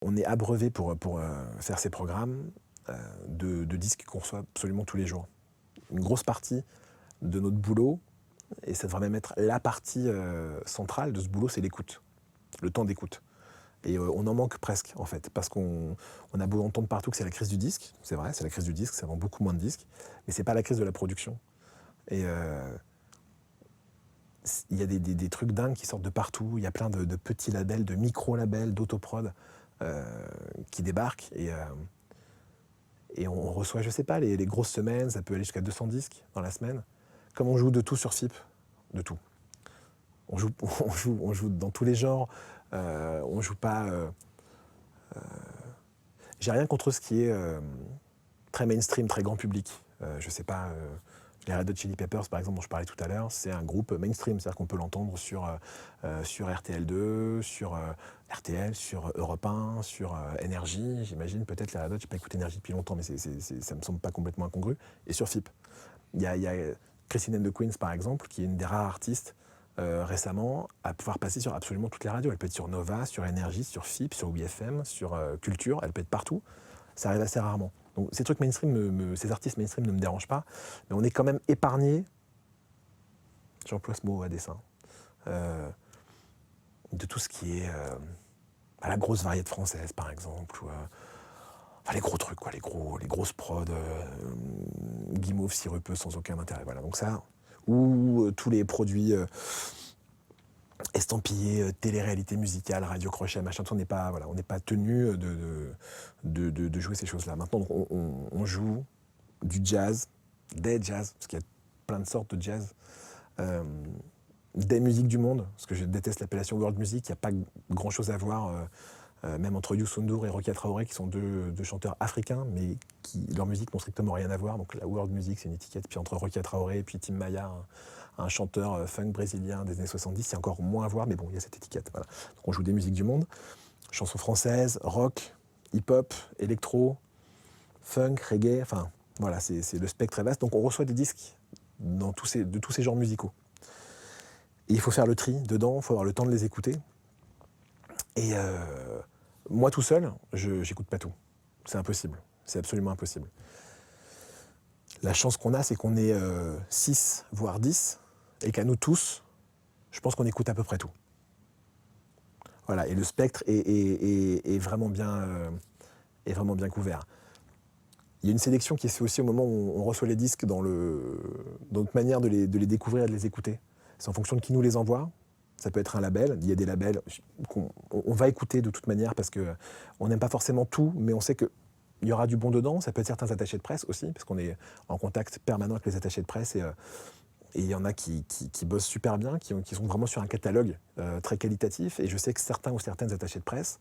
On est abreuvé pour faire ces programmes de disques qu'on reçoit absolument tous les jours. Une grosse partie de notre boulot, et ça devrait même être la partie centrale de ce boulot, c'est l'écoute, le temps d'écoute. Et on en manque presque, en fait, parce qu'on a beau entendre partout que c'est la crise du disque, c'est vrai, c'est la crise du disque, ça vend beaucoup moins de disques, mais c'est pas la crise de la production. Et il y a des trucs dingues qui sortent de partout, il y a plein de petits labels, de micro-labels, d'autoprod qui débarquent, et on reçoit, je sais pas, les grosses semaines, ça peut aller jusqu'à 200 disques dans la semaine. Comme on joue de tout sur FIP, de tout. On joue dans tous les genres, on joue pas... J'ai rien contre ce qui est très mainstream, très grand public. Je sais pas, les Red Hot Chili Peppers, par exemple, dont je parlais tout à l'heure, c'est un groupe mainstream, c'est-à-dire qu'on peut l'entendre sur RTL2, sur RTL, sur Europe 1, sur Énergie, j'imagine, peut-être les Red Hot, j'ai pas écouté Énergie depuis longtemps, mais ça me semble pas complètement incongru, et sur FIP. Il y a Christine and the Queens, par exemple, qui est une des rares artistes récemment à pouvoir passer sur absolument toutes les radios. Elle peut être sur Nova, sur Énergie, sur FIP, sur WFM, sur Culture, elle peut être partout. Ça arrive assez rarement. Donc ces trucs mainstream, ces artistes mainstream ne me dérangent pas, mais on est quand même épargné, j'emploie ce mot à dessein, de tout ce qui est la grosse variété française, par exemple, ou enfin, les gros trucs, quoi, les grosses prods, guimauve, sirupeux, sans aucun intérêt. Voilà, donc ça, ou tous les produits estampillés, télé-réalité musicale, radio crochet, machin, on n'est pas, voilà, tenu de jouer ces choses-là. Maintenant, donc, on joue du jazz, des jazz, parce qu'il y a plein de sortes de jazz, des musiques du monde, parce que je déteste l'appellation world music, il n'y a pas grand-chose à voir, même entre Youssou N'Dour et Rokia Traoré, qui sont deux chanteurs africains, mais qui leurs musiques n'ont strictement rien à voir. Donc la world music, c'est une étiquette. Puis entre Rokia Traoré et puis Tim Maya, un chanteur funk brésilien des années 70, c'est encore moins à voir, mais bon, il y a cette étiquette. Voilà. Donc on joue des musiques du monde, chansons françaises, rock, hip-hop, électro, funk, reggae, enfin voilà, c'est le spectre très vaste. Donc on reçoit des disques de tous ces genres musicaux. Et il faut faire le tri dedans, il faut avoir le temps de les écouter. Et moi tout seul, j'écoute pas tout. C'est impossible, c'est absolument impossible. La chance qu'on a, c'est qu'on est 6, voire 10, et qu'à nous tous, je pense qu'on écoute à peu près tout. Voilà, et le spectre est vraiment bien couvert. Il y a une sélection qui se fait aussi au moment où on reçoit les disques dans notre manière de les découvrir et de les écouter. C'est en fonction de qui nous les envoie. Ça peut être un label. Il y a des labels qu'on va écouter de toute manière parce qu'on n'aime pas forcément tout, mais on sait qu'il y aura du bon dedans. Ça peut être certains attachés de presse aussi, parce qu'on est en contact permanent avec les attachés de presse. Et il y en a qui bossent super bien, qui sont vraiment sur un catalogue très qualitatif. Et je sais que certains ou certaines attachés de presse,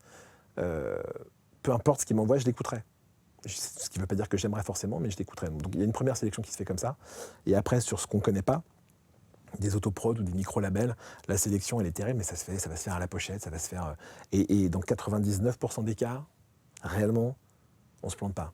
peu importe ce qu'ils m'envoient, je l'écouterai. Ce qui ne veut pas dire que j'aimerais forcément, mais je l'écouterai. Donc il y a une première sélection qui se fait comme ça. Et après, sur ce qu'on ne connaît pas, des autoprods ou des micro-labels, la sélection elle est terrible, mais ça va se faire à la pochette, ça va se faire... Et dans 99% des cas, réellement, on ne se plante pas.